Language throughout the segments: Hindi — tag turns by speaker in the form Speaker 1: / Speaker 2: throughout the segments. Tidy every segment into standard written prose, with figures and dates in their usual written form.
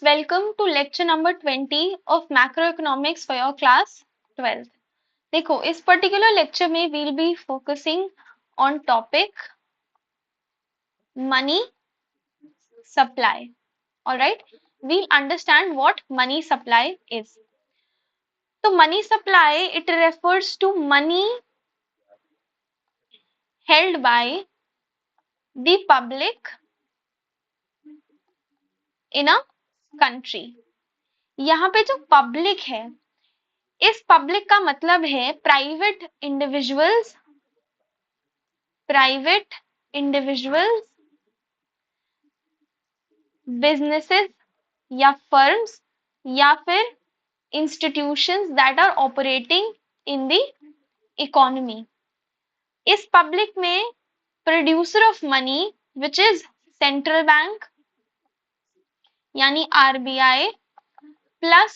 Speaker 1: welcome to lecture number 20 of macroeconomics for your class 12th. देखो इस particular lecture में we'll be focusing on topic money supply. Alright, we'll understand what money supply is. So money supply, it refers to money held by the public in a country. यहाँ पे जो public है, इस पब्लिक का मतलब है प्राइवेट इंडिविजुअल्स, बिजनेसेस या फर्म्स या फिर institutions that are operating in the economy. इस पब्लिक में producer of money which is central bank यानी आरबीआई प्लस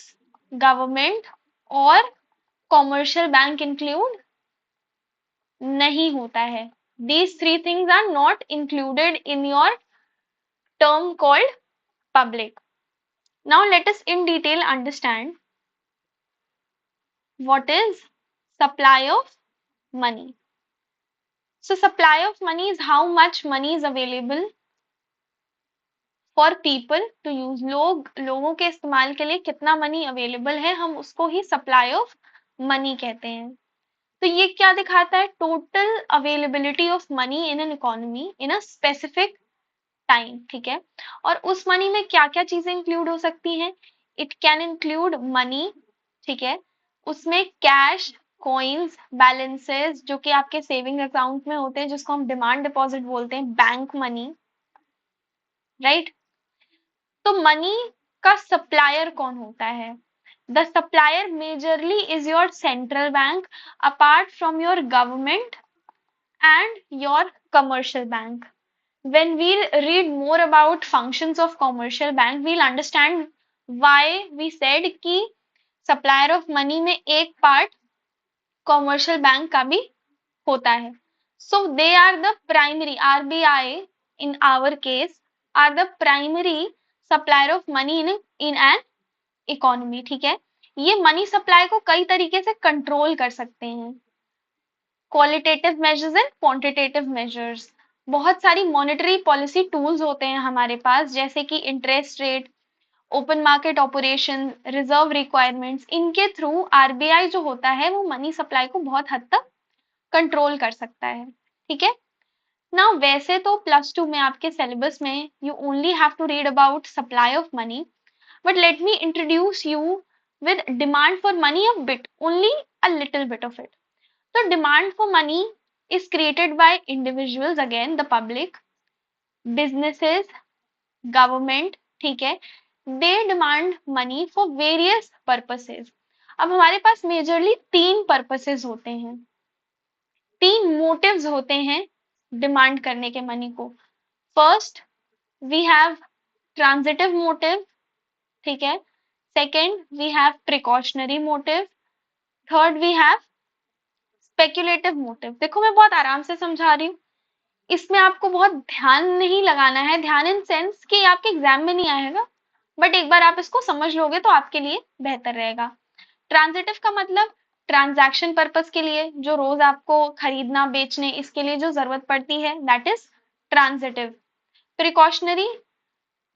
Speaker 1: गवर्नमेंट और कॉमर्शियल बैंक इंक्लूड नहीं होता है। These three things are not included in your term called public. Now let us in detail understand what is supply of money. So supply of money is how much money is available for people to use. लोगों के इस्तेमाल के लिए कितना मनी अवेलेबल है, हम उसको ही सप्लाई ऑफ मनी कहते हैं। तो ये क्या दिखाता है? Total availability of money in an economy in a specific time. ठीक है, और उस मनी में क्या क्या चीजें इंक्लूड हो सकती हैं? इट कैन इंक्लूड मनी, ठीक है, उसमें कैश, कॉइन्स, बैलेंसेस जो कि आपके सेविंग अकाउंट में होते हैं, जिसको हम डिमांड डिपॉजिट बोलते हैं, बैंक मनी, राइट। तो मनी का सप्लायर कौन होता है? The supplier majorly is your central bank apart from your government and your commercial bank. When we read more about functions of commercial bank, we'll understand why we said कि supplier of money में एक part commercial bank का भी होता है. So they are the primary, RBI in our case are the primary supplier of money in an economy. ठीक है, ये मनी सप्लाई को कई तरीके से कंट्रोल कर सकते हैं, qualitative measures and quantitative measures. बहुत सारी मॉनेटरी पॉलिसी टूल्स होते हैं हमारे पास, जैसे कि interest rate, open market operation, reserve requirements. इनके थ्रू आरबीआई जो होता है वो मनी सप्लाई को बहुत हद तक कंट्रोल कर सकता है। ठीक है ना, वैसे तो +2 में आपके सिलेबस में you only have to read about supply of money, but let me introduce you with demand for money a bit, only a little bit of it. So demand for money is created by individuals, again the public, businesses, government, ठीक है, they demand money for various purposes. अब हमारे पास मेजरली 3 purposes होते हैं, 3 motives होते हैं डिमांड करने के मनी को। First we have transitive motive, ठीक है, second we have precautionary motive, third we have speculative motive. देखो मैं बहुत आराम से समझा रही हूँ, इसमें आपको बहुत ध्यान नहीं लगाना है, ध्यान इन सेंस कि आपके एग्जाम में नहीं आएगा, बट एक बार आप इसको समझ लोगे तो आपके लिए बेहतर रहेगा। ट्रांजिटिव का मतलब ट्रांजैक्शन पर्पस के लिए, जो रोज आपको खरीदना बेचने इसके लिए जो जरूरत पड़ती है, that is transitive. Precautionary,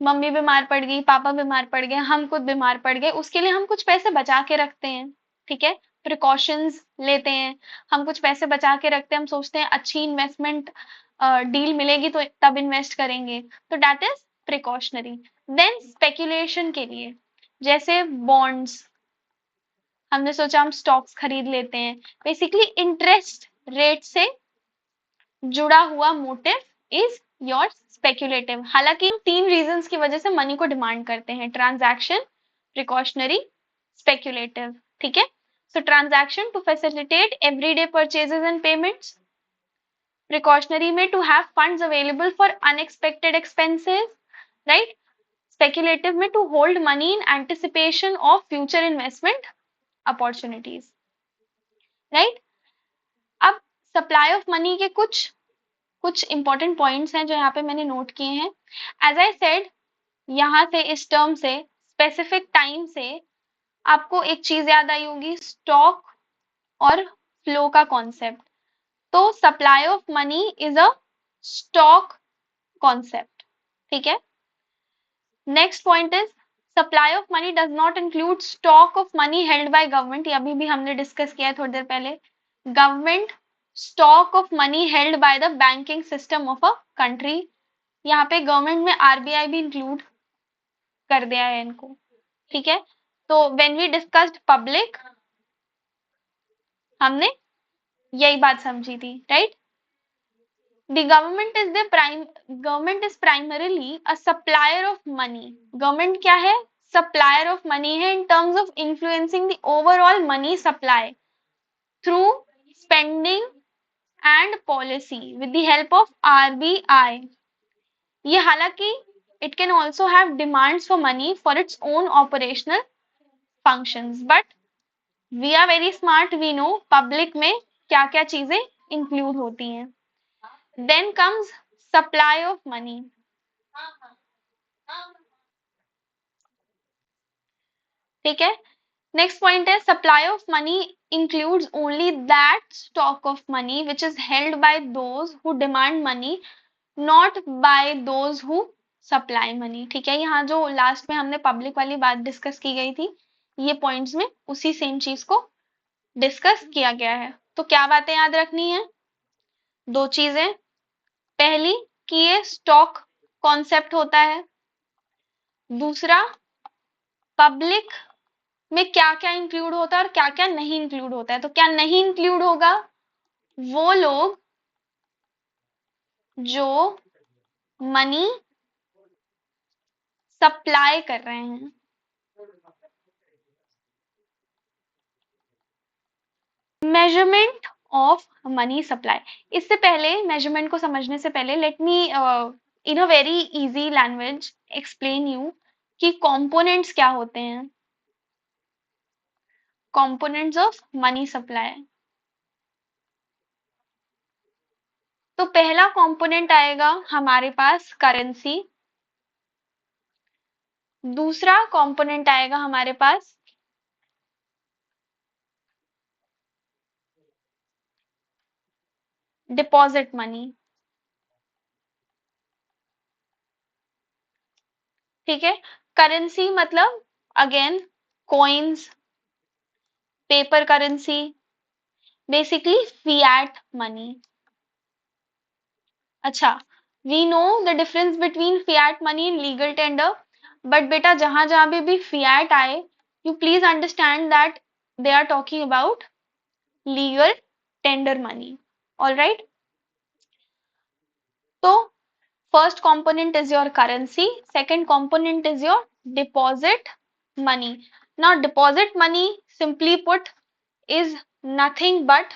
Speaker 1: mummy बीमार पड़ गई, पापा बीमार पड़ गए, हम खुद बीमार पड़ गए, उसके लिए हम कुछ पैसे बचा के रखते हैं। ठीक है, प्रिकॉशंस लेते हैं, हम कुछ पैसे बचा के रखते हैं, हम सोचते हैं अच्छी इन्वेस्टमेंट डील मिलेगी तो तब इन्वेस्ट करेंगे, तो that is precautionary. Then speculation के लिए, जैसे बॉन्ड्स, हमने सोचा हम स्टॉक्स खरीद लेते हैं, बेसिकली इंटरेस्ट रेट से जुड़ा हुआ मोटिव इज योर स्पेक्युलेटिव। हालांकि हम 3 रीजंस की वजह से मनी को डिमांड करते हैं, ट्रांजैक्शन, प्रिकॉशनरी, स्पेक्युलेटिव। ठीक है, so transaction to facilitate everyday purchases and payments, precautionary में to have funds available for unexpected expenses, right, speculative में to hold money in anticipation of future investment opportunities, right. अब सप्लाई ऑफ मनी के कुछ इंपॉर्टेंट पॉइंट्स हैं जो यहाँ पे मैंने नोट किए हैं। एज आई सेड, यहाँ से इस टर्म से स्पेसिफिक टाइम से आपको एक चीज याद आई होगी, स्टॉक और फ्लो का कॉन्सेप्ट। तो supply of money is a stock concept, ठीक है। Next point is supply of money does not include stock of money held by government. ये अभी भी हमने डिस्कस किया है थोड़ी देर पहले। Government stock of money held by the banking system of a country. यहाँ पे गवर्नमेंट में आरबीआई भी इंक्लूड कर दिया है इनको, ठीक है। तो व्हेन वी डिस्कस्ड पब्लिक, हमने यही बात समझी थी, right. The government is primarily a supplier of money. Government क्या है? Supplier of money है in terms of influencing the overall money supply through spending and policy with the help of RBI. ये हालांकि it can also have demands for money for its own operational functions, but we are very smart, we know public में क्या क्या चीजें include होती हैं। Then comes supply of money. ठीक है। नेक्स्ट पॉइंट है supply of money includes only that stock of money which is held by those who demand money, not by those who supply money. ठीक है, यहाँ जो लास्ट में हमने पब्लिक वाली बात डिस्कस की गई थी, ये पॉइंट्स में उसी सेम चीज को डिस्कस किया गया है। तो क्या बातें याद रखनी है? दो चीजें। पहली कि ये स्टॉक कॉन्सेप्ट होता है। दूसरा, पब्लिक में क्या क्या इंक्लूड होता है और क्या क्या नहीं इंक्लूड होता है। तो क्या नहीं इंक्लूड होगा? वो लोग जो मनी सप्लाई कर रहे हैं। Measurement of money supply. इससे पहले, मेजरमेंट को समझने से पहले, let me in a very easy language explain you कि कंपोनेंट्स क्या होते हैं। Components of money supply. तो पहला कंपोनेंट आएगा हमारे पास करेंसी। दूसरा कंपोनेंट आएगा हमारे पास डिपॉजिट मनी। ठीक है, करेंसी मतलब again coins, paper currency, basically fiat money. अच्छा, we know the difference between fiat money and legal tender, but बेटा जहां जहां भी फिएट आए, you please understand that they are talking about legal tender money. All right. तो first component is your currency, second component is your deposit money. Now deposit money, simply put, is nothing but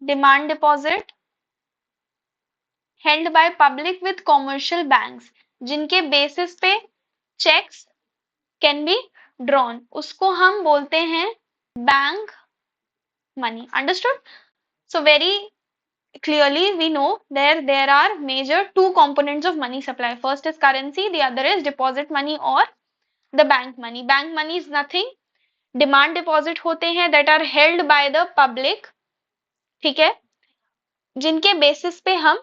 Speaker 1: demand deposit held by public with commercial banks, जिनके बेसिस पे checks can be drawn, उसको हम बोलते हैं bank money. Understood? So very clearly we know there are major two components of money supply. First is currency, the other is deposit money or the bank money. Bank money is nothing, demand deposit होते हैं that are held by the public, ठीक है, जिनके बेसिस पे हम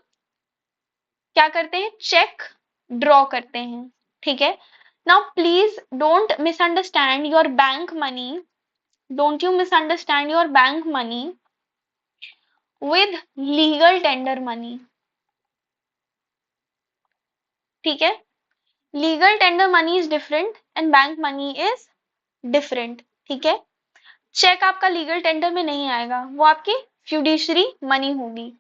Speaker 1: क्या करते हैं, चेक ड्रॉ करते हैं। ठीक है, now please don't misunderstand your bank money, don't you misunderstand your bank money with legal tender money. ठीक है, legal tender money is different and bank money is different. ठीक है, चेक आपका लीगल टेंडर में नहीं आएगा, वो आपकी फ्यूडिशरी मनी होगी।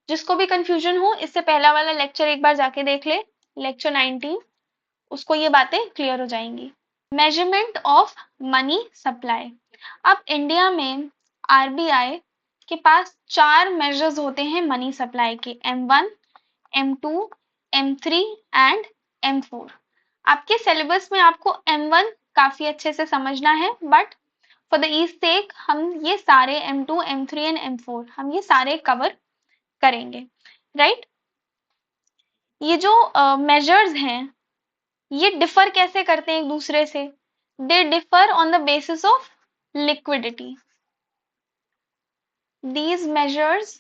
Speaker 1: जिसको भी कंफ्यूजन हो, इससे पहला वाला लेक्चर एक बार जाके देख ले, लेक्चर 19, उसको ये बातें क्लियर हो जाएंगी। Measurement of money supply. अब इंडिया में आरबीआई के पास 4 मेजर्स होते हैं मनी सप्लाई के, M1, M2, M3 and M4। आपके सिलेबस में आपको M1 काफी अच्छे से समझना है, बट फॉर द ईज सेक हम ये सारे M2, M3 एंड M4 हम ये सारे कवर करेंगे, राइट। ये जो मेजर्स हैं ये डिफर कैसे करते हैं एक दूसरे से? दे differ on the basis of liquidity. These measures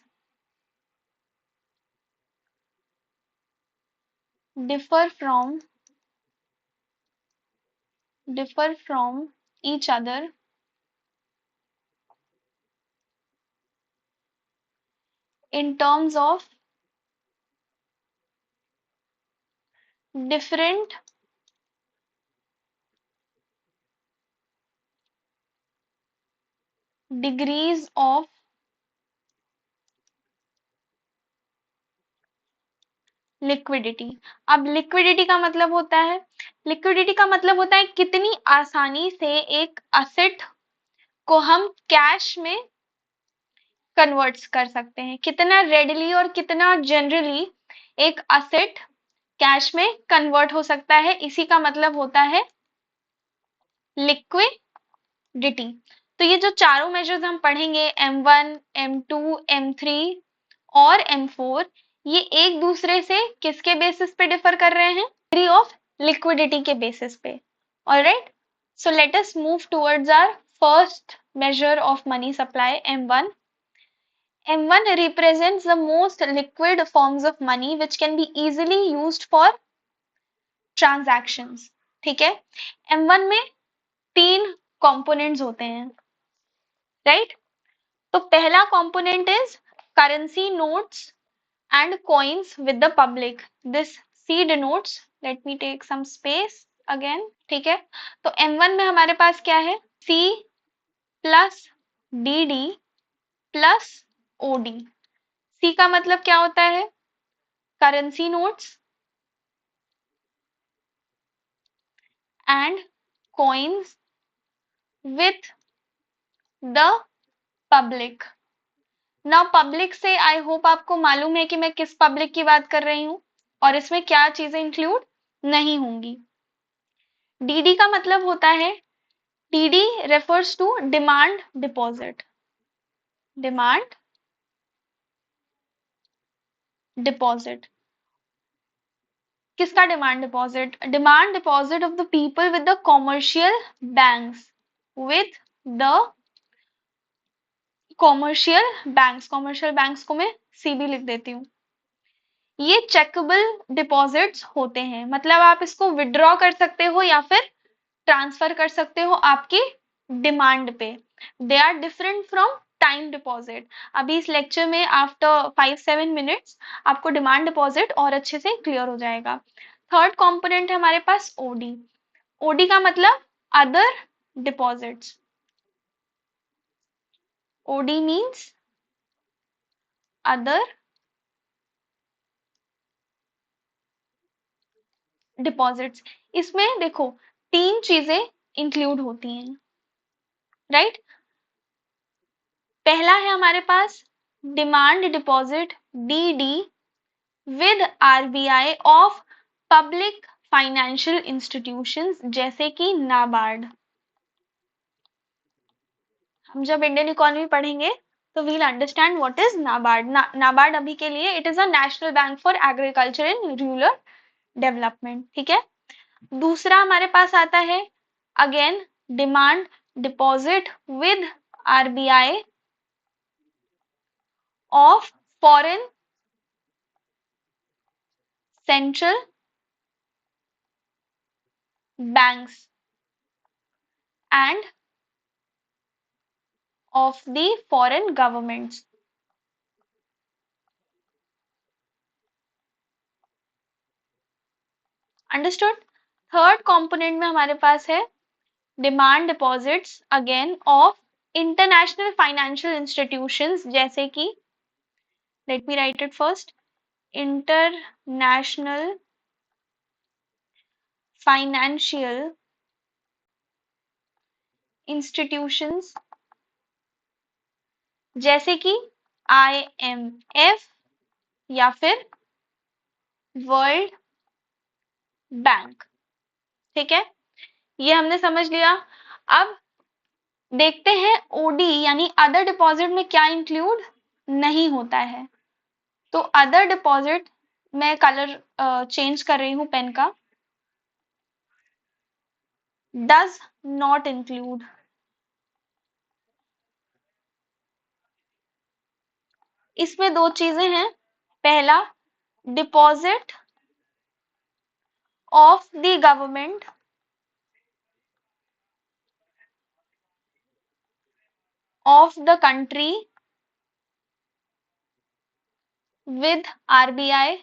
Speaker 1: differ from each other in terms of different degrees of liquidity. अब लिक्विडिटी का मतलब होता है, कितनी आसानी से एक असेट को हम कैश में कन्वर्ट्स कर सकते हैं, कितना रेडिली और कितना जनरली एक असेट कैश में कन्वर्ट हो सकता है, इसी का मतलब होता है लिक्विडिटी. तो ये जो चारों मेजर्स हम पढ़ेंगे M1, M2, M3 और M4, ये एक दूसरे से किसके बेसिस पे डिफर कर रहे हैं? डिग्री ऑफ लिक्विडिटी के बेसिस पे. Alright, so let us move towards our first measure of money supply, M1. M1 represents the most liquid forms of money which can be easily used for transactions. ठीक है, M1 में 3 components होते हैं, राइट? तो पहला component is currency notes and coins with the public. This C denotes, let me take some space again. ठीक है, तो M1 में हमारे पास क्या है? C plus DD plus OD. C का मतलब क्या होता है? Currency notes and coins with the public. Now public से आई होप आपको मालूम है कि मैं किस पब्लिक की बात कर रही हूँ और इसमें क्या चीजें इंक्लूड नहीं होंगी. डीडी का मतलब होता है, DD refers to demand deposit. Demand deposit किसका? Demand deposit. Demand deposit of the people with the commercial banks. With the commercial banks को मैं सीबी लिख देती हूँ. ये चेकेबल डिपॉजिट्स होते हैं, मतलब आप इसको विड्रॉ कर सकते हो या फिर ट्रांसफर कर सकते हो आपकी डिमांड पे. They are different from time deposit. अभी इस लेक्चर में आफ्टर 5-7 मिनट्स आपको डिमांड डिपॉजिट और अच्छे से क्लियर हो जाएगा. थर्ड कंपोनेंट है हमारे पास ओडी. ओडी का मतलब other deposits. OD means other deposits. इसमें देखो 3 चीजें इंक्लूड होती हैं, राइट? पहला है हमारे पास demand deposit DD with RBI of public financial institutions जैसे कि नाबार्ड. हम जब इंडियन इकोनॉमी पढ़ेंगे तो we'll understand what is NABARD. NABARD अभी के लिए it is a national bank for agriculture and rural development. ठीक है, दूसरा हमारे पास आता है again demand deposit with RBI of foreign central banks and of the foreign governments. Understood. Third component में हमारे पास है demand deposits again of international financial institutions जैसे कि, late me write it first, international financial institutions जैसे कि IMF या फिर वर्ल्ड बैंक. ठीक है, ये हमने समझ लिया. अब देखते हैं ओडी यानी अदर डिपॉजिट में क्या इंक्लूड नहीं होता है. तो अदर डिपॉजिट मैं कलर चेंज कर रही हूँ पेन का। Does not include. इसमें दो चीजें हैं। पहला, deposit of the government of the country with RBI.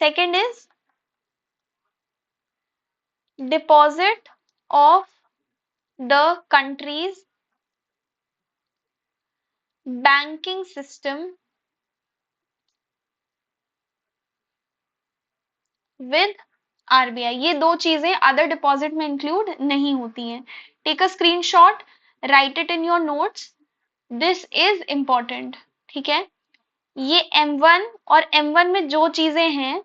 Speaker 1: Second is deposit of the country's banking system with RBI. ये दो चीजें अदर डिपॉजिट में इंक्लूड नहीं होती हैं। Take a screenshot, write it in your notes, this is important. ठीक है, ये M1 और M1 में जो चीजें हैं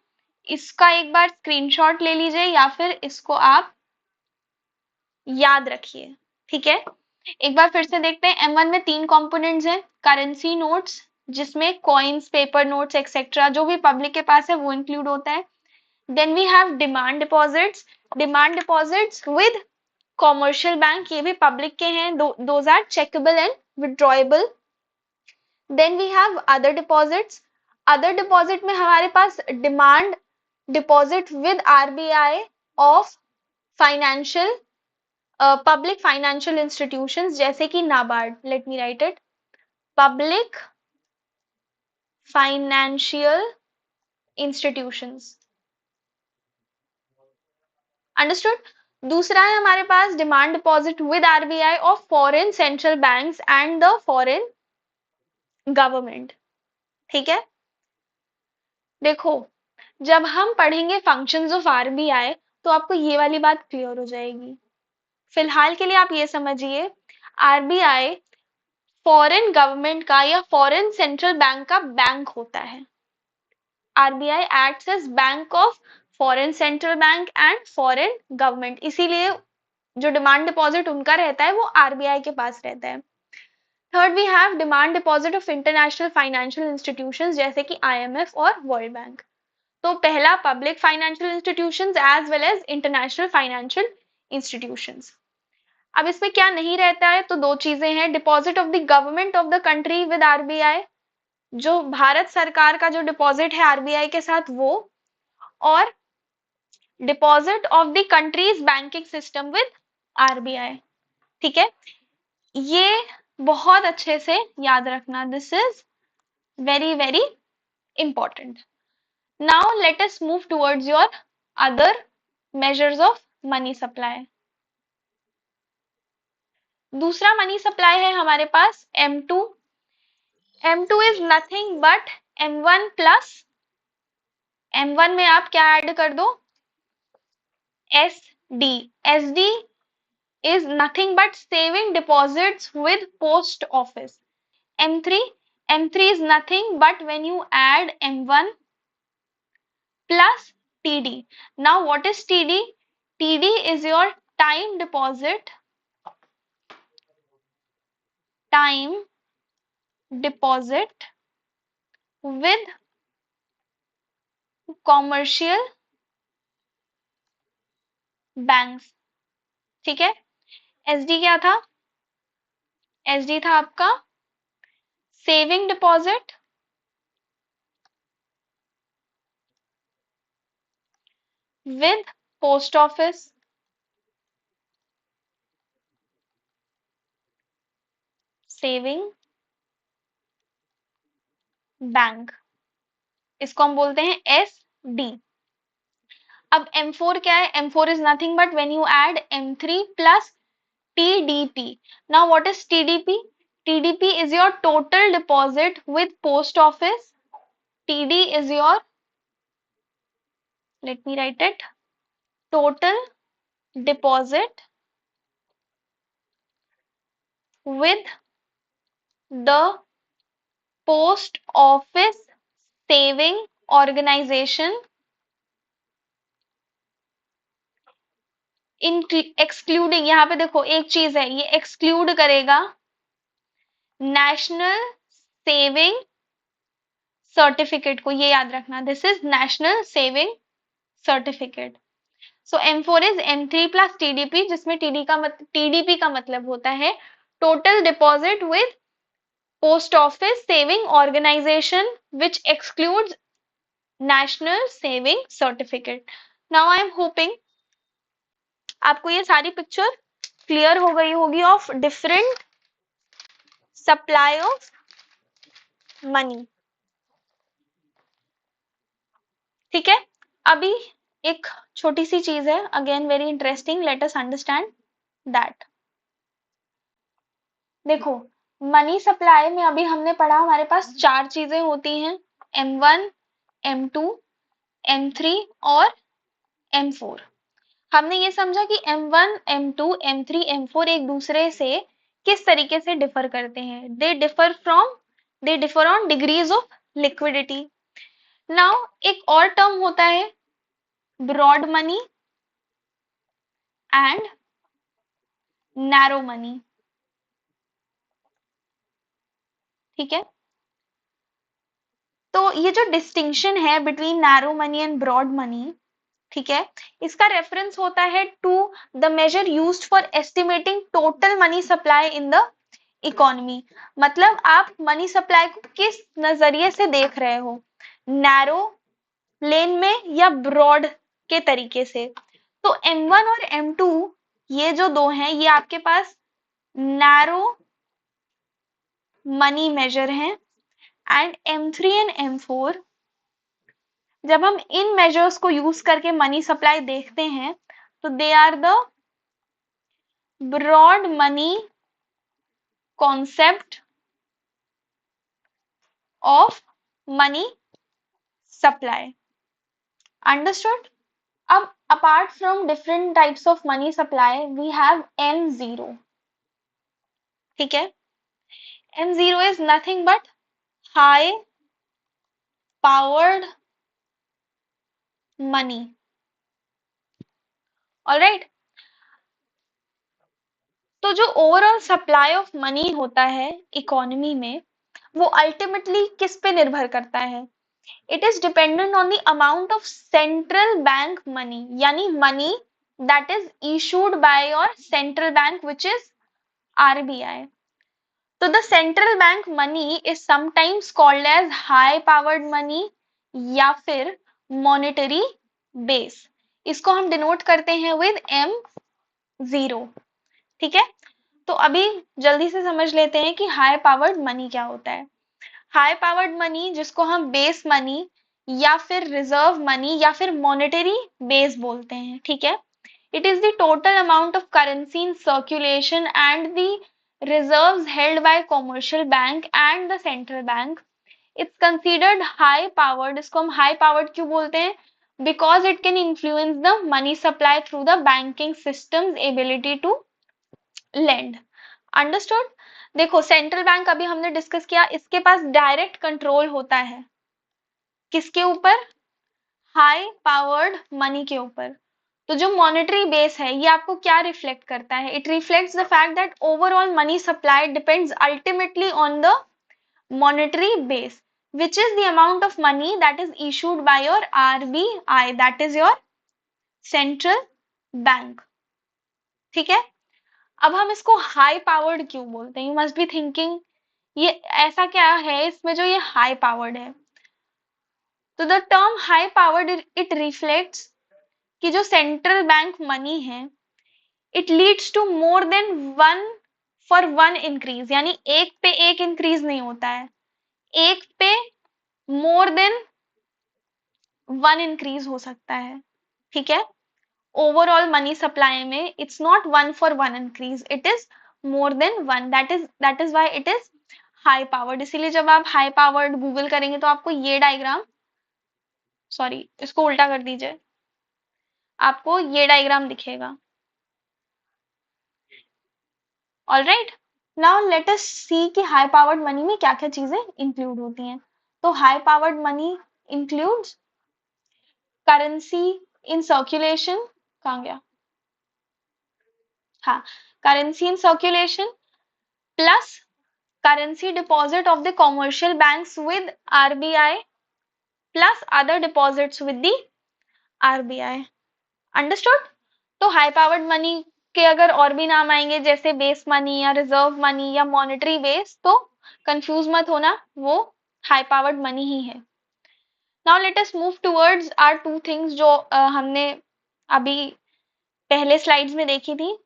Speaker 1: इसका एक बार स्क्रीनशॉट ले लीजिए या फिर इसको आप याद रखिए। ठीक है, एक बार फिर से देखते हैं। M1 में तीन कंपोनेंट्स हैं। करेंसी नोट्स, जिसमें कॉइन्स, पेपर नोट्स एक्सेट्रा जो भी पब्लिक के पास है वो इंक्लूड होता है। Then we have demand deposits. Demand deposits with commercial bank, ये भी पब्लिक के हैं। Those are checkable and withdrawable. Then we have other deposits. Other deposit में हमारे पास demand deposit with RBI of financial public financial institutions, जैसे कि NABARD. Let me write it, public financial institutions. Understood. दूसरा है हमारे पास demand deposit with RBI of foreign central banks and the foreign government. ठीक है, देखो जब हम पढ़ेंगे फंक्शंस ऑफ RBI तो आपको ये वाली बात क्लियर हो जाएगी। फिलहाल के लिए आप ये समझिए, RBI फॉरेन गवर्नमेंट का या फॉरेन सेंट्रल बैंक का बैंक होता है। RBI acts as bank of foreign central bank and foreign government, इसीलिए जो डिमांड डिपॉजिट उनका रहता है वो RBI के पास रहता है। Third, we have demand deposit of international financial institutions, जैसे कि IMF और वर्ल्ड बैंक। तो पहला public financial institutions as well as international financial institutions. अब इसमें क्या नहीं रहता है, तो दो चीजें हैं। Deposit of the government of the country with RBI, जो भारत सरकार का जो डिपॉजिट है RBI के साथ वो, और deposit of the countries banking system with RBI। ठीक है, ये बहुत अच्छे से याद रखना, this is very very important. Now let us move towards your other measures of money supply. दूसरा मनी सप्लाई है हमारे पास M2। M2 is nothing but M1 plus, M1 में आप क्या ऐड कर दो, SD। SD is nothing but saving deposits with post office. M3, M3 is nothing but when you add M1 plus TD. Now what is TD? TD is your time deposit, time deposit with commercial banks। ठीक है, SD क्या था? SD था आपका saving deposit with post office, saving bank, इसको हम बोलते हैं SD। अब M4 क्या है? M4 is nothing but when you add M3 plus TDP. Now what is TDP? TDP is your total deposit with post office. TD is your, let me write it, total deposit with the post office saving organization in excluding, यहाँ पे देखो एक चीज है, ये एक्सक्लूड करेगा नेशनल सेविंग सर्टिफिकेट को, ये याद रखना, this is national saving certificate. So M4 is M3 plus TDP, जिसमें TDP का मतलब होता है total deposit with post office saving organisation which excludes national saving certificate. Now I am hoping आपको ये सारी पिक्चर क्लियर हो गई होगी of different supply of money. ठीक है, अभी एक छोटी सी चीज है, again very interesting, let us understand that. देखो, मनी सप्लाई में अभी हमने पढ़ा हमारे पास चार चीजें होती हैं, M1, M2, M3 और M4। हमने ये समझा कि M1, M2, M3, M4 एक दूसरे से किस तरीके से डिफर करते हैं, they differ on degrees of liquidity. Now एक और टर्म होता है broad money and narrow money. ठीक है, तो ये जो डिस्टिंक्शन है between narrow money and broad money, ठीक है, इसका रेफरेंस होता है to the measure used for estimating total money supply in the economy. मतलब आप मनी सप्लाई को किस नजरिए से देख रहे हो, नैरो लेन में या ब्रॉड के तरीके से। तो M1 और M2 ये जो दो हैं, ये आपके पास नैरो मनी मेजर हैं, एंड M3 एंड M4 जब हम इन मेजर्स को यूज करके मनी सप्लाई देखते हैं तो they are the broad money concept of money supply. Understood? अब apart from different types of money supply we have M0। ठीक है, M0 is nothing but high powered money। Alright, तो जो ओवरऑल सप्लाई ऑफ मनी होता है इकोनॉमी में, वो अल्टीमेटली किस पे निर्भर करता है, it is dependent on the amount of central bank money, यानी money that is issued by your central bank which is RBI। तो the central bank money is sometimes called as high powered money या फिर monetary base। इसको हम डिनोट करते हैं with M0। ठीक है, तो अभी जल्दी से समझ लेते हैं कि हाई पावर्ड मनी क्या होता है। हाई पावर्ड मनी, जिसको हम बेस मनी या फिर रिजर्व मनी या फिर मॉनेटरी बेस बोलते हैं। ठीक है, it is the total amount of currency in circulation and the reserves held by commercial bank and the central bank। It's considered high powered। इसको हम high powered क्यों बोलते हैं, because it can influence the money supply through the banking system's ability to lend। Understood? देखो, सेंट्रल बैंक अभी हमने डिस्कस किया, इसके पास डायरेक्ट कंट्रोल होता है किसके ऊपर, हाई पावर्ड मनी के ऊपर। तो जो मॉनेटरी बेस है ये आपको क्या रिफ्लेक्ट करता है, it reflects the fact that overall money supply depends ultimately on the monetary base which is the amount of money that is issued by your RBI, that is your central bank। ठीक है, अब हम इसको हाई पावर्ड क्यों बोलते हैं, यू मस्ट बी थिंकिंग ये ऐसा क्या है इसमें जो ये हाई पावर्ड है। तो the term high powered it reflects कि जो सेंट्रल बैंक मनी है it leads to more than one for one increase, यानी एक पे एक इंक्रीज नहीं होता है, एक पे मोर देन वन इंक्रीज हो सकता है। ठीक है, ओवरऑल मनी सप्लाई में it's not one for one increase, it is more than one, that is why it is high powered. इसीलिए जब आप हाई पावर्ड गूगल करेंगे तो आपको ये डायग्राम, सॉरी इसको उल्टा कर दीजिए, आपको ये डायग्राम दिखेगा। ऑलराइट, नाउ लेट अस सी कि हाई पावर्ड मनी में क्या क्या चीजें इंक्लूड होती हैं। तो high powered money includes currency in circulation, कहाँ गया, हाँ, currency in circulation plus currency deposit of the commercial banks with RBI plus other deposits with the RBI. Understood? तो हाई पावर्ड मनी के अगर और भी नाम आएंगे जैसे बेस मनी या रिजर्व मनी या मॉनेटरी बेस, तो कंफ्यूज मत होना, वो हाई पावर्ड मनी ही है। Now let us move towards our two things जो हमने अभी पहले स्लाइड्स में देखी थी,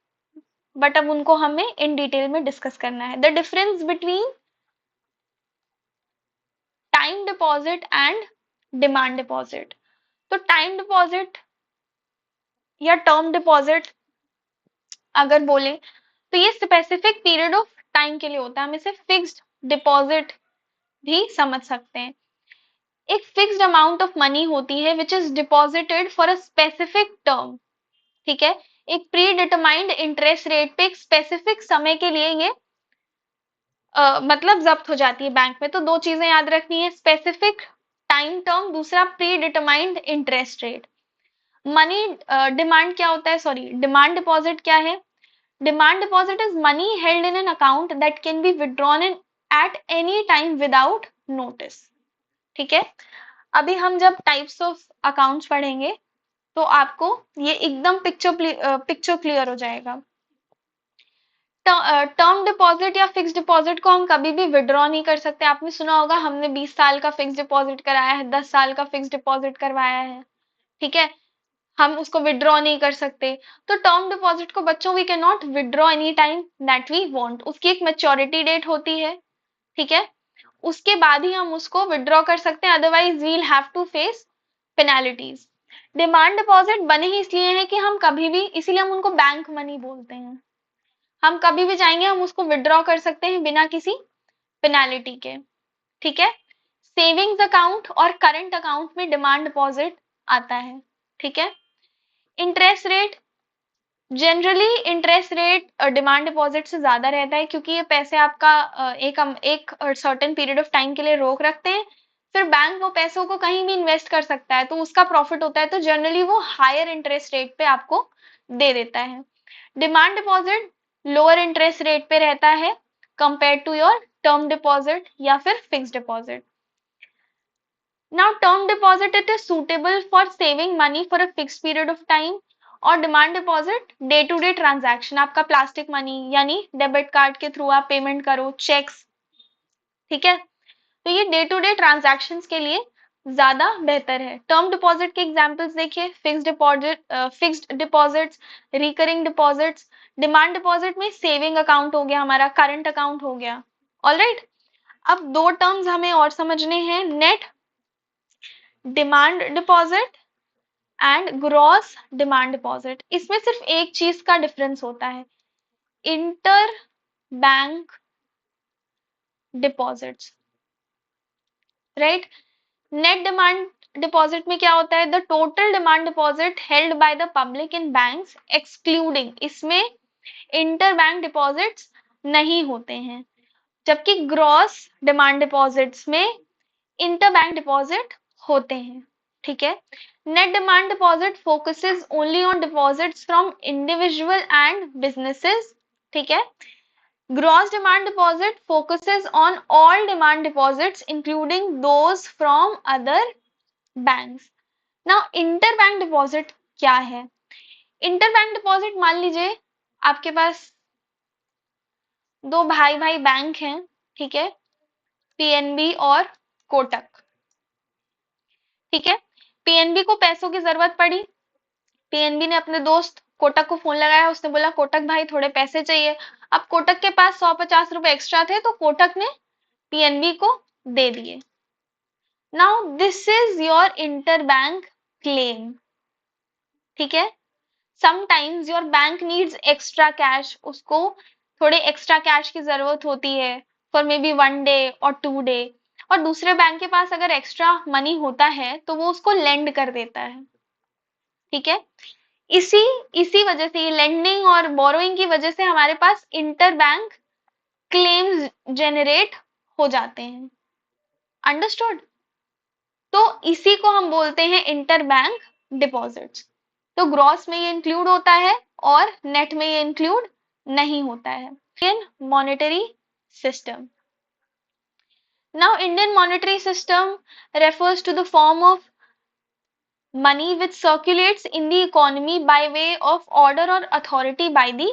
Speaker 1: बट अब उनको हमें इन डिटेल में डिस्कस करना है। The difference between time deposit and demand deposit. तो टाइम डिपॉजिट या टर्म डिपॉजिट अगर बोले तो ये स्पेसिफिक पीरियड ऑफ टाइम के लिए होता है, हम इसे फिक्स्ड डिपॉजिट भी समझ सकते हैं। एक फिक्स्ड अमाउंट ऑफ मनी होती है which is deposited for a specific term, ठीक है। एक प्री डिटरमाइंड इंटरेस्ट रेट पे एक स्पेसिफिक समय के लिए ये मतलब जब्त हो जाती है बैंक में। तो दो चीजें याद रखनी है, स्पेसिफिक टाइम टर्म, दूसरा pre determined interest rate. Money demand क्या होता है, सॉरी डिमांड डिपॉजिट क्या है? Demand deposit is money held in an account that can be withdrawn in at any time without notice, ठीक है। अभी हम जब टाइप्स ऑफ अकाउंट्स पढ़ेंगे तो आपको ये एकदम पिक्चर क्लियर हो जाएगा। टर्म डिपॉजिट या फिक्स डिपॉजिट को हम कभी भी विड्रॉ नहीं कर सकते। आपने सुना होगा हमने 20 साल का फिक्स डिपॉजिट कराया है, 10 साल का फिक्स डिपॉजिट करवाया है, ठीक है, हम उसको विड्रॉ नहीं कर सकते। तो टर्म डिपॉजिट को बच्चों we can not withdraw any time that we want, उसकी एक मैच्योरिटी डेट होती है, ठीक है, उसके बाद ही हम उसको विड्रॉ कर सकते हैं, otherwise we'll have to face penalties. Demand deposit बने ही इसलिए हैं कि हम कभी भी, इसीलिए हम उनको बैंक मनी बोलते हैं, हम कभी भी चाहेंगे हम उसको विड्रॉ कर सकते हैं बिना किसी पेनाल्टी के, ठीक है। सेविंग्स अकाउंट और करंट अकाउंट में डिमांड डिपॉजिट आता है, ठीक है। Interest rate, generally interest rate demand deposit से ज्यादा रहता है क्योंकि ये पैसे आपका एक सर्टेन पीरियड ऑफ टाइम के लिए रोक रखते हैं, फिर बैंक वो पैसों को कहीं भी इन्वेस्ट कर सकता है तो उसका प्रॉफिट होता है, तो जनरली वो हायर इंटरेस्ट रेट पे आपको दे देता है। Demand deposit lower interest rate पे रहता है compare to your term deposit या फिर fixed deposit. Now term deposit it is suitable for saving money for a fixed period of time, और demand deposit day to day transaction, आपका प्लास्टिक मनी यानी डेबिट कार्ड के थ्रू आप पेमेंट करो, चेक्स, ठीक है, तो ये डे टू डे ट्रांजैक्शंस के लिए ज्यादा बेहतर है। टर्म डिपॉजिट के एग्जांपल्स देखिए, fixed deposits, recurring deposits. Demand deposit में सेविंग अकाउंट हो गया हमारा, करंट अकाउंट हो गया, ऑलराइट। अब दो टर्म्स हमें और समझने हैं, net demand deposit and gross demand deposit. इसमें सिर्फ एक चीज का डिफरेंस होता है, inter bank deposits, right. Net demand deposit में क्या होता है, the total demand deposit held by the public in banks excluding, इसमें इंटर बैंक डिपॉजिट्स नहीं होते हैं, जबकि ग्रॉस डिमांड डिपॉजिट्स में इंटर बैंक डिपॉजिट होते हैं, ठीक है। Net demand deposit focuses only on deposits from individual and businesses, ठीक है। Gross demand deposit focuses on all demand deposits including those from other banks. Now interbank deposit क्या है? Interbank deposit मान लीजिए आपके पास दो भाई भाई बैंक हैं, ठीक है, पीएनबी और कोटक, ठीक है। पीएनबी को पैसों की जरूरत पड़ी, पीएनबी ने अपने दोस्त कोटक को फोन लगाया, उसने बोला कोटक भाई थोड़े पैसे चाहिए। अब कोटक के पास 150 रुपए एक्स्ट्रा थे तो कोटक ने पीएनबी को दे दिए। Now this is your interbank claim, ठीक है। Sometimes your bank needs extra cash, उसको थोड़े एक्स्ट्रा कैश की जरूरत होती है फॉर मे बी 1 डे और 2 डे, और दूसरे बैंक के पास अगर एक्स्ट्रा मनी होता है तो वो उसको लेंड कर देता है, ठीक है। इसी इसी वजह से लेंडिंग और बोरोइंग की वजह से हमारे पास इंटर बैंक क्लेम्स जेनरेट हो जाते हैं, अंडरस्टूड। तो इसी को हम बोलते हैं इंटर बैंक डिपॉजिट्स। तो ग्रॉस में ये इंक्लूड होता है और नेट में ये इंक्लूड नहीं होता है। Indian monetary system. Now Indian monetary system refers to the form of money which circulates in the economy by way of order or authority by the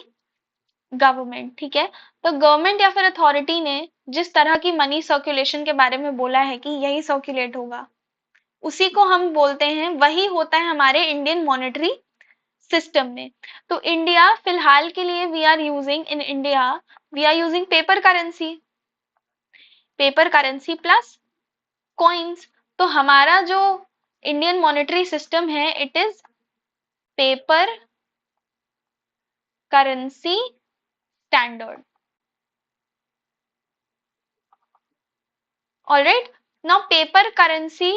Speaker 1: government. ठीक है, तो गवर्नमेंट या फिर अथॉरिटी ने जिस तरह की मनी सर्कुलेशन के बारे में बोला है कि यही सर्कुलेट होगा, उसी को हम बोलते हैं, वही होता है हमारे इंडियन मॉनेटरी सिस्टम में। तो इंडिया फिलहाल के लिए we are using paper currency plus coins. तो हमारा जो इंडियन मॉनेटरी सिस्टम है it is paper currency standard. Alright, now paper currency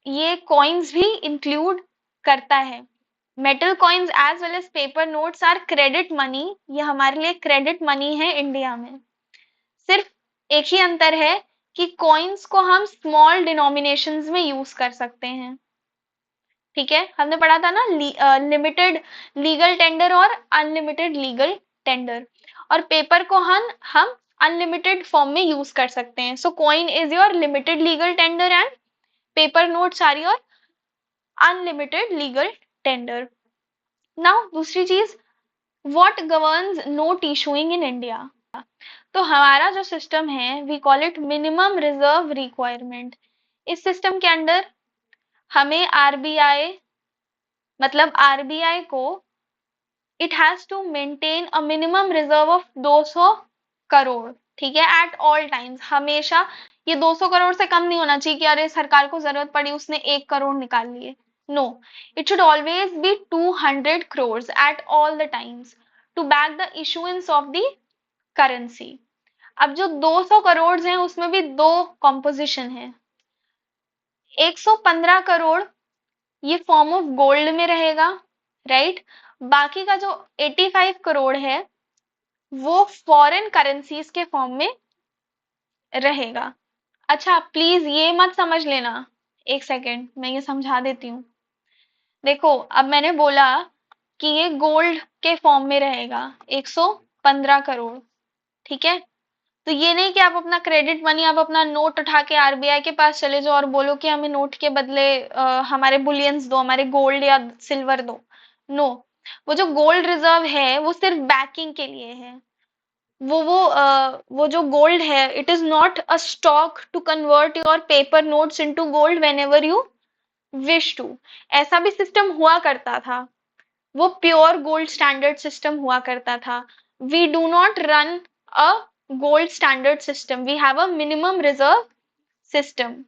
Speaker 1: ये कॉइन्स भी इंक्लूड करता है। Metal coins as well as paper notes are credit money, ये हमारे लिए क्रेडिट मनी है इंडिया में। सिर्फ एक ही अंतर है कि कॉइन्स को हम स्मॉल डिनोमिनेशंस में यूज कर सकते हैं। ठीक है, हमने पढ़ा था ना लिमिटेड लीगल टेंडर और अनलिमिटेड लीगल टेंडर, और पेपर को हम अनलिमिटेड फॉर्म में यूज कर सकते हैं। So coin is your limited legal tender and paper notes are your unlimited legal tender. Now दूसरी चीज, what governs note issuing in India. तो हमारा जो सिस्टम है we call it minimum reserve requirement. इस सिस्टम के अंडर हमें आरबीआई को it has to maintain a minimum reserve of 200 crore. ठीक है, एट ऑल टाइम्स, हमेशा ये 200 करोड़ से कम नहीं होना चाहिए कि अरे सरकार को जरूरत पड़ी उसने 1 करोड़ निकाल लिए। No, it should always be 200 crores at all the times to back the issuance of the currency. अब जो 200 करोड़ हैं उसमें भी दो कॉम्पोजिशन है। 115 करोड़ ये फॉर्म ऑफ गोल्ड में रहेगा, राइट। बाकी का जो 85 करोड़ है वो फॉरेन करेंसीज के फॉर्म में रहेगा। अच्छा प्लीज ये मत समझ लेना, एक सेकेंड मैं ये समझा देती हूँ। देखो अब मैंने बोला कि ये गोल्ड के फॉर्म में रहेगा 115 करोड़। ठीक है, तो ये नहीं कि आप अपना क्रेडिट मनी, आप अपना नोट उठा के आरबीआई के पास चले जाओ और बोलो कि हमें नोट के बदले हमारे बुलियंस दो, हमारे गोल्ड या सिल्वर दो। नो, वो जो गोल्ड रिजर्व है वो सिर्फ बैकिंग के लिए है। वो जो गोल्ड है it is not a stock to convert your paper notes into gold whenever you wish to. ऐसा भी सिस्टम हुआ करता था, वो प्योर गोल्ड स्टैंडर्ड सिस्टम हुआ करता था। We do not run a gold standard system, we have a minimum reserve system.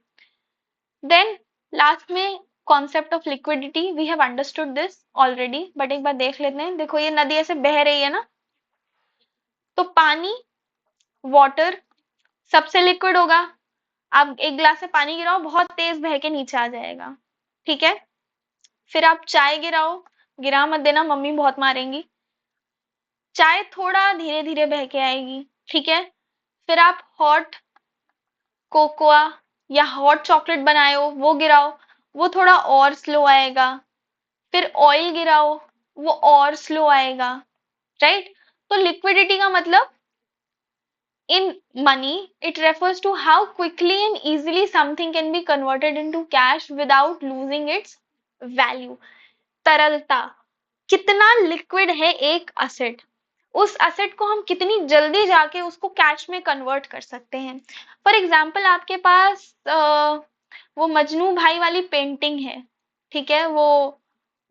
Speaker 1: Then last में concept of liquidity, we have understood this already, but एक बार देख लेते हैं। देखो ये नदी ऐसे बह रही है ना, तो पानी वाटर सबसे लिक्विड होगा। आप एक ग्लास से पानी गिराओ बहुत तेज बह के नीचे आ जाएगा। ठीक है, फिर आप चाय गिराओ, गिरा मत देना मम्मी बहुत मारेंगी। चाय थोड़ा धीरे धीरे बह के आएगी। ठीक है, फिर आप हॉट कोकोआ या हॉट चॉकलेट बनाए हो वो गिराओ, वो थोड़ा और स्लो आएगा। फिर ऑयल गिराओ, वो और स्लो आएगा, राइट। तो लिक्विडिटी का मतलब in money it refers to how quickly and easily something can be converted into cash without losing its value। तरलता, कितना लिक्विड है एक असेट, उस असेट को हम कितनी जल्दी जाके उसको कैश में कन्वर्ट कर सकते हैं। फॉर एग्जाम्पल आपके पास वो मजनू भाई वाली पेंटिंग है। ठीक है, वो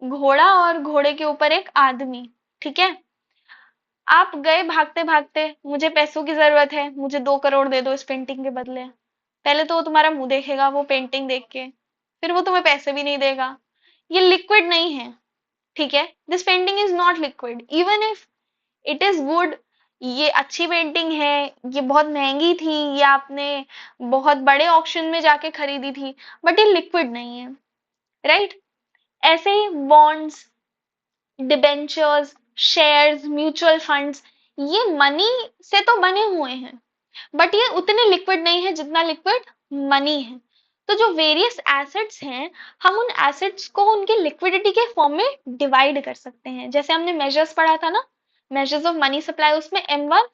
Speaker 1: घोड़ा और घोड़े के ऊपर एक आदमी। ठीक है, आप गए भागते भागते, मुझे पैसों की जरूरत है, मुझे 2 करोड़ दे दो इस पेंटिंग के बदले। पहले तो वो तुम्हारा मुंह देखेगा वो पेंटिंग देख के, फिर वो तुम्हें पैसे भी नहीं देगा। ये लिक्विड नहीं है। ठीक है, this painting is not liquid even if it is good. ये अच्छी पेंटिंग है, ये बहुत महंगी थी, ये आपने बहुत बड़े ऑक्शन में जाके खरीदी थी, बट ये लिक्विड नहीं है, राइट। ऐसे ही bonds, debentures, shares, mutual funds, ये मनी से तो बने हुए हैं, बट ये उतने लिक्विड नहीं है जितना लिक्विड मनी है। तो जो वेरियस एसेट्स हैं, हम उन एसेट्स को उनके लिक्विडिटी के फॉर्म में डिवाइड कर सकते हैं। जैसे हमने मेजर्स पढ़ा था ना, मेजर्स ऑफ मनी सप्लाई, उसमें M1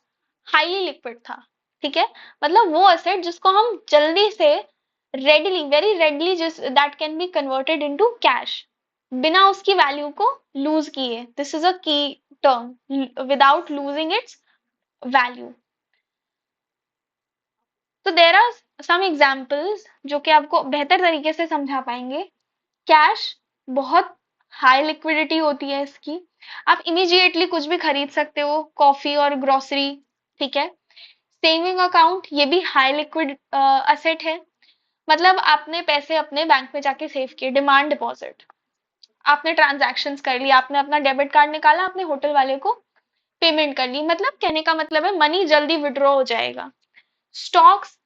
Speaker 1: हाईली लिक्विड था, ठीक है, मतलब वो एसेट जिसको हम जल्दी से रेडली, वेरी रेडली, जिस that can be converted into cash, बिना उसकी वैल्यू को लूज किए। दिस इज अ की term, without losing its value. तो देर आर सम एग्जाम्पल्स जो कि आपको बेहतर तरीके से समझा पाएंगे। कैश बहुत हाई लिक्विडिटी होती है इसकी, आप इमीडिएटली कुछ भी खरीद सकते हो, कॉफी और ग्रोसरी, ठीक है। सेविंग अकाउंट, ये भी हाई लिक्विड असेट है, मतलब आपने पैसे अपने बैंक में जाके सेव किए, डिमांड डिपॉजिट, आपने ट्रांजैक्शंस कर लिया, आपने अपना डेबिट कार्ड निकाला, आपने होटल वाले को पेमेंट कर ली, मतलब कहने का मतलब है मनी जल्दी विड्रॉ हो जाएगा। स्टॉक्स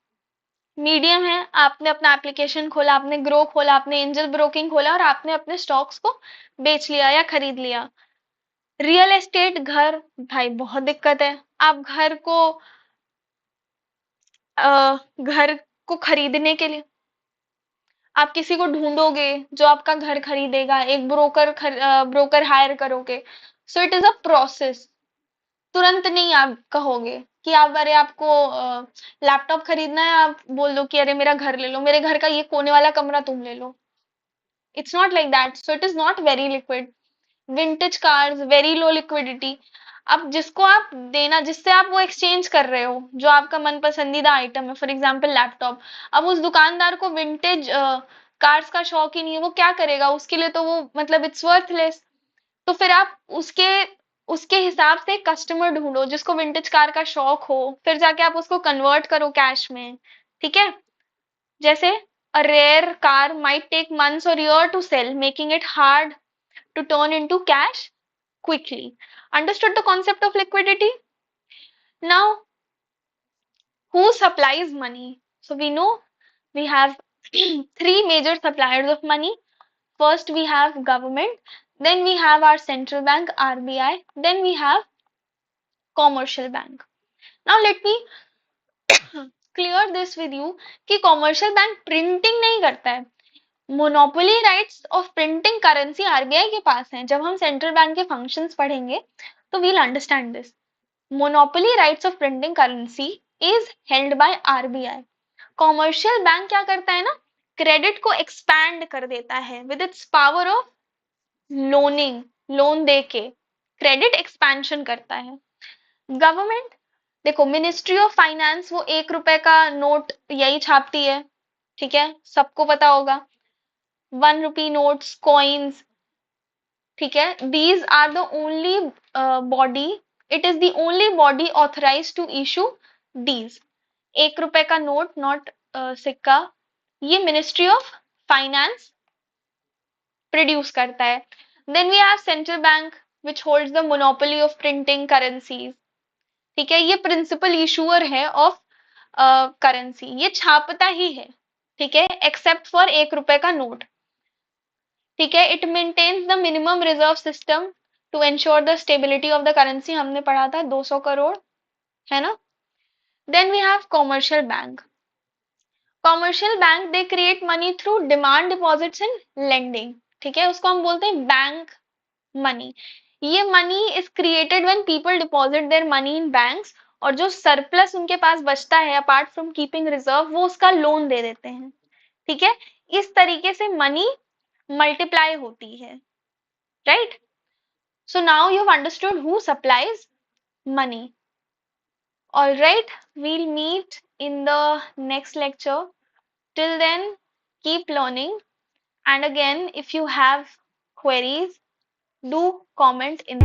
Speaker 1: मीडियम है, आपने अपना एप्लीकेशन खोला, आपने ग्रो खोला, आपने एंजल ब्रोकिंग खोला और आपने अपने स्टॉक्स को बेच लिया या खरीद लिया। रियल एस्टेट, घर, भाई बहुत दिक्कत है, आप घर को खरीदने के लिए आप किसी को ढूंढोगे जो आपका घर खरीदेगा, एक ब्रोकर हायर करोगे, सो इट इज अ प्रोसेस। तुरंत नहीं आप कहोगे कि आप, अरे आपको लैपटॉप खरीदना है, आप बोल दो कि अरे मेरा घर ले लो, मेरे घर का ये कोने वाला कमरा तुम ले लो। It's not like that, so it is not very liquid. Vintage cars, very low liquidity. अब जिसको आप देना, जिससे आप वो एक्सचेंज कर रहे हो, जो आपका मन पसंदीदा आइटम है, फॉर एग्जाम्पल लैपटॉप, अब उस दुकानदार को विंटेज कार्स का शौक ही नहीं है, वो क्या करेगा, उसके लिए तो वो मतलब इट्स वर्थलेस। तो फिर आप उसके उसके हिसाब से कस्टमर ढूंढो जिसको विंटेज कार का शौक हो, फिर जाके आप उसको कन्वर्ट करो कैश में, ठीक है। जैसे a rare car might take months or year to sell, making it hard to turn into cash quickly. Understood the concept of liquidity? Now, who supplies money? So we know we have three major suppliers of money. First, we have government, then we have our central bank RBI, then we have commercial bank. Now let me clear this with you कि commercial bank printing नहीं करता है, monopoly rights of printing currency RBI के पास हैं। जब हम सेंट्रल बैंक के फंक्शंस पढ़ेंगे तो we'll understand this. Monopoly rights of printing currency is held by RBI. Commercial bank क्या करता है ना, क्रेडिट को एक्सपैंड कर देता है with its power of loaning, loan दे के क्रेडिट एक्सपेंशन करता है। गवर्नमेंट, देखो मिनिस्ट्री ऑफ फाइनेंस वो 1 रुपए का नोट यही छापती है, ठीक है, सबको पता होगा, 1 रुपी नोट्स, कॉइन्स, ठीक है। These are the only body, it is the only body authorise to issue these. 1 रुपए का नोट, नॉट सिक्का, ये मिनिस्ट्री ऑफ फाइनेंस प्रोड्यूस करता है। Then we have central bank which holds the monopoly of printing currencies, ठीक है, ये प्रिंसिपल इशूअर है ऑफ करेंसी, ये छापता ही है, ठीक है, एक्सेप्ट फॉर 1 रुपए का नोट, ठीक है। It maintains the minimum reserve system to ensure the stability of the currency, हमने पढ़ा था 200 करोड़, है ना। Then we have commercial bank. Commercial bank they create money through demand deposits and lending, ठीक है, उसको हम बोलते हैं बैंक मनी। ये money is created when people deposit their money in banks, और जो सरप्लस उनके पास बचता है अपार्ट फ्रॉम कीपिंग रिजर्व, वो उसका लोन दे देते हैं, ठीक है। इस तरीके से मनी मल्टीप्लाई होती है, right? So now you've understood who supplies money. All right, we'll meet in the next lecture. Till then, keep learning. And again, if you have queries, do comment in